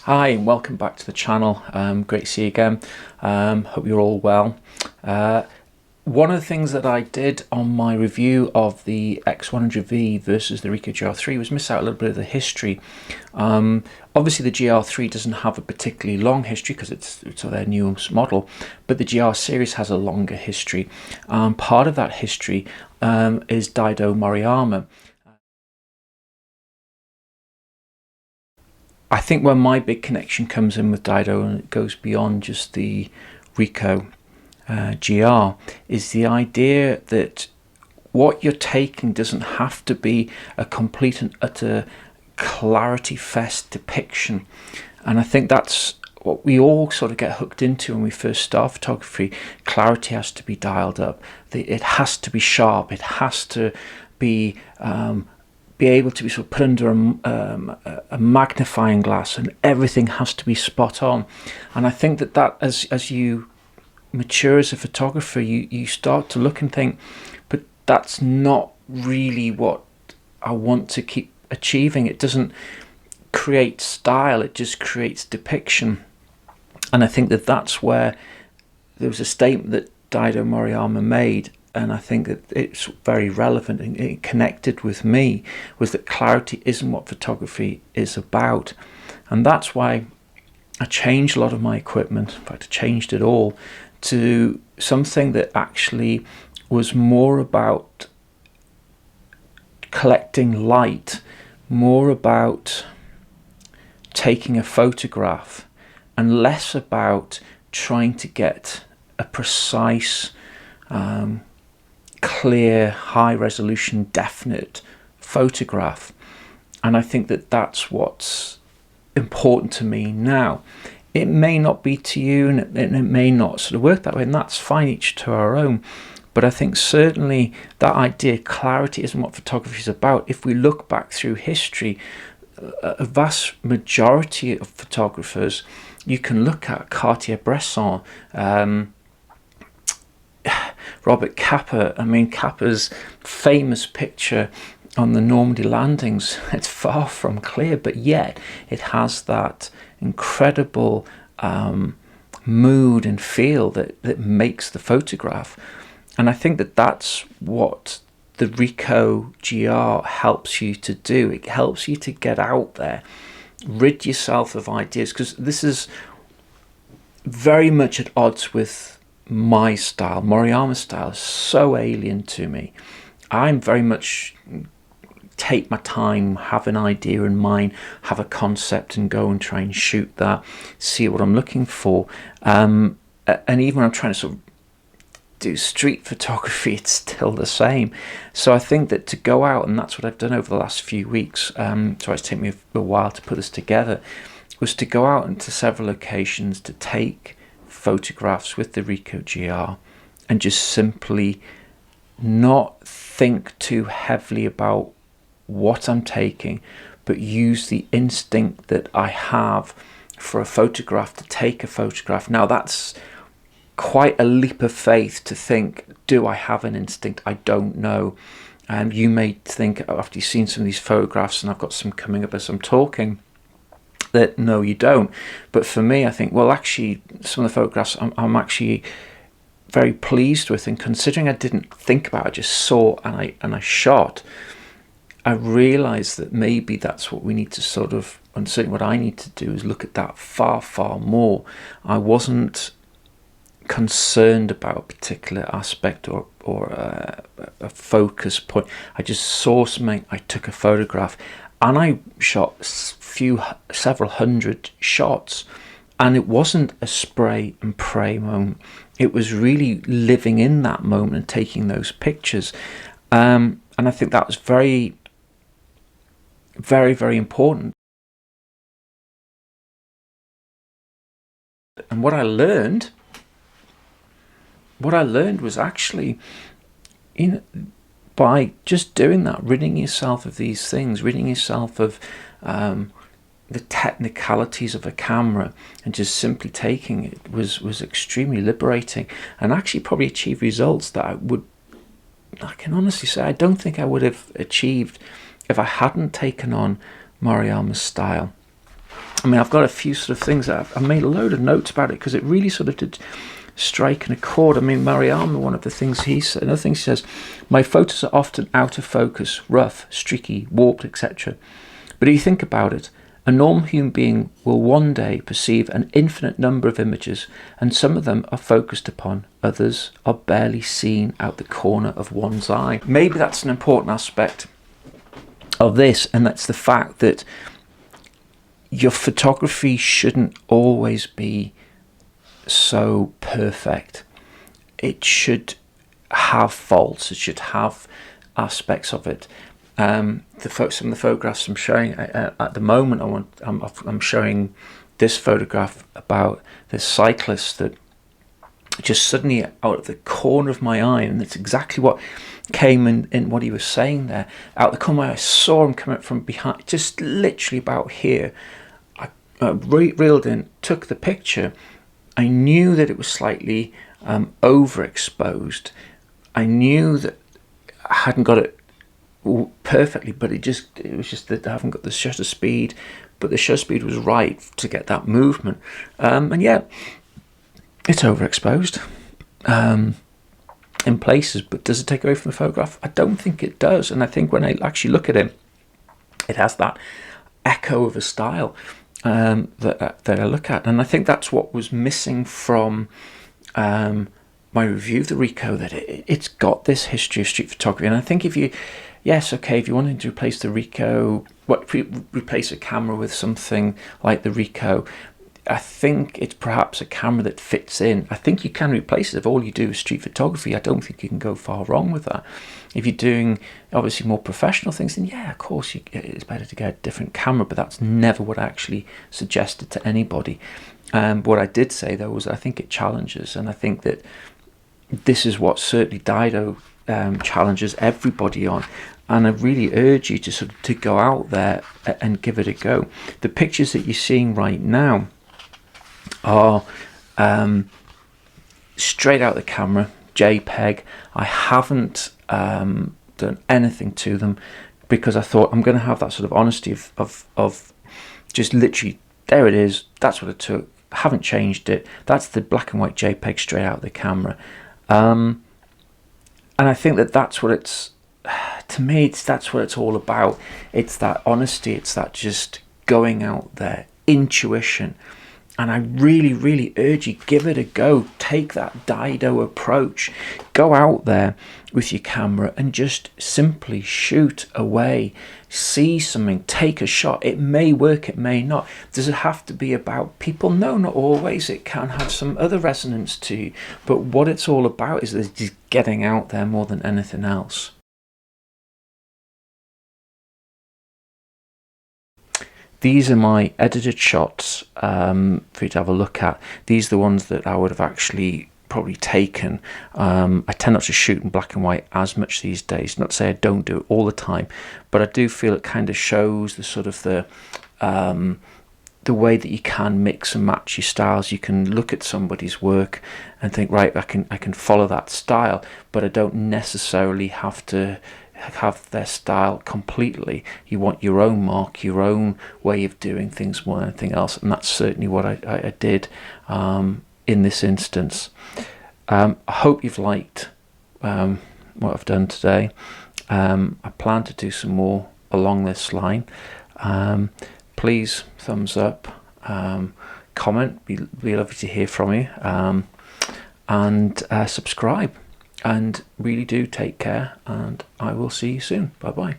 Hi and welcome back to the channel. Great to see you again. Hope you're all well. One of the things that I did on my review of the X100V versus the Ricoh GR III was miss out a little bit of the history. Obviously the GR3 doesn't have a particularly long history because it's their newest model, but the GR series has a longer history. Part of that history is Daido Moriyama. I think where my big connection comes in with Daido, and it goes beyond just the Ricoh GR, is the idea that what you're taking doesn't have to be a complete and utter clarity fest depiction. And I think that's what we all sort of get hooked into when we first start photography. Clarity has to be dialed up. It has to be sharp. It has to be able to be sort of put under a magnifying glass, and everything has to be spot on. And I think that as you mature as a photographer, you start to look and think, but that's not really what I want to keep achieving. It doesn't create style, it just creates depiction. And I think that's where there was a statement that Daido Moriyama made, and I think that it's very relevant and it connected with me, was that clarity isn't what photography is about. And that's why I changed a lot of my equipment. In fact, I changed it all to something that actually was more about collecting light, more about taking a photograph, and less about trying to get a precise, clear, high resolution, definite photograph. And I think that that's what's important to me now. It may not be to you, and it may not sort of work that way, and that's fine, each to our own. But I think certainly that idea, clarity isn't what photography is about. If we look back through history, a vast majority of photographers, you can look at Cartier-Bresson, Robert Capa. I mean, Capa's famous picture on the Normandy landings, it's far from clear, but yet it has that incredible mood and feel that makes the photograph. And I think that that's what the Ricoh GR helps you to do. It helps you to get out there, rid yourself of ideas, because this is very much at odds with my style. Moriyama's style is so alien to me. I'm very much take my time, have an idea in mind, have a concept, and go and try and shoot that, see what I'm looking for. And even when I'm trying to sort of do street photography, it's still the same. So I think that to go out, and that's what I've done over the last few weeks, so it's taken me a while to put this together, was to go out into several locations to take photographs with the Ricoh GR and just simply not think too heavily about what I'm taking, but use the instinct that I have for a photograph to take a photograph. Now that's quite a leap of faith to think, do I have an instinct? I don't know. You may think, after you've seen some of these photographs, and I've got some coming up as I'm talking, that no, you don't. But for me, I think, well, actually, some of the photographs I'm actually very pleased with, and considering I didn't think about it, I just saw and I shot, I realized that maybe that's what we need to sort of, and certainly what I need to do, is look at that far, far more. I wasn't concerned about a particular aspect or a focus point. I just saw something, I took a photograph, and I shot several hundred shots, and it wasn't a spray and pray moment. It was really living in that moment and taking those pictures, and I think that was very, very, very important. And what I learned was actually, by just doing that, ridding yourself of these things, ridding yourself of the technicalities of a camera, and just simply taking it was extremely liberating, and actually probably achieved results that I can honestly say I don't think I would have achieved if I hadn't taken on Moriyama's style. I mean, I've got a few sort of things that I've made a load of notes about it, because it really sort of did strike an accord. I mean, Moriyama, one of the things he said, another thing he says, my photos are often out of focus, rough, streaky, warped, etc. But if you think about it, a normal human being will one day perceive an infinite number of images, and some of them are focused upon, others are barely seen out the corner of one's eye. Maybe that's an important aspect of this, and that's the fact that your photography shouldn't always be so perfect. It should have faults, it should have aspects of it. Some of the photographs I'm showing at the moment, I'm showing this photograph about this cyclist that just suddenly out of the corner of my eye, and that's exactly what came in what he was saying there. Out the corner of my eye, I saw him coming from behind, just literally about here. I reeled in, took the picture. I knew that it was slightly overexposed. I knew that I hadn't got it perfectly, but it was just that I haven't got the shutter speed, but the shutter speed was right to get that movement. And yeah, it's overexposed in places, but does it take away from the photograph? I don't think it does. And I think when I actually look at it, it has that echo of a style that I look at, and I think that's what was missing from my review of the Ricoh, that it's got this history of street photography. And I think if you wanted to replace the Ricoh, replace a camera with something like the Ricoh, I think it's perhaps a camera that fits in. I think you can replace it if all you do is street photography. I don't think you can go far wrong with that. If you're doing obviously more professional things, then yeah, of course it's better to get a different camera, but that's never what I actually suggested to anybody. What I did say though was I think it challenges, and I think that this is what certainly Daido challenges everybody on. And I really urge you to go out there and give it a go. The pictures that you're seeing right now are straight out the camera, JPEG. I haven't done anything to them, because I thought I'm going to have that sort of honesty of just literally, there it is, that's what I took, I haven't changed it, that's the black and white JPEG straight out of the camera. And I think that that's what it's, to me, that's what it's all about. It's that honesty, it's that just going out there, intuition. And I really, really urge you, give it a go. Take that Daido approach. Go out there with your camera and just simply shoot away. See something, take a shot. It may work, it may not. Does it have to be about people? No, not always. It can have some other resonance to you. But what it's all about is just getting out there more than anything else. These are my edited shots for you to have a look at. These are the ones that I would have actually probably taken. I tend not to shoot in black and white as much these days. Not to say I don't do it all the time, but I do feel it kind of shows the sort of the way that you can mix and match your styles. You can look at somebody's work and think, right, I can follow that style, but I don't necessarily have to have their style completely. You want your own mark, your own way of doing things more than anything else, and that's certainly what I did in this instance. I hope you've liked what I've done today. I plan to do some more along this line. Please thumbs up, comment, be lovely to hear from you, and subscribe. And really do take care, and I will see you soon. Bye bye.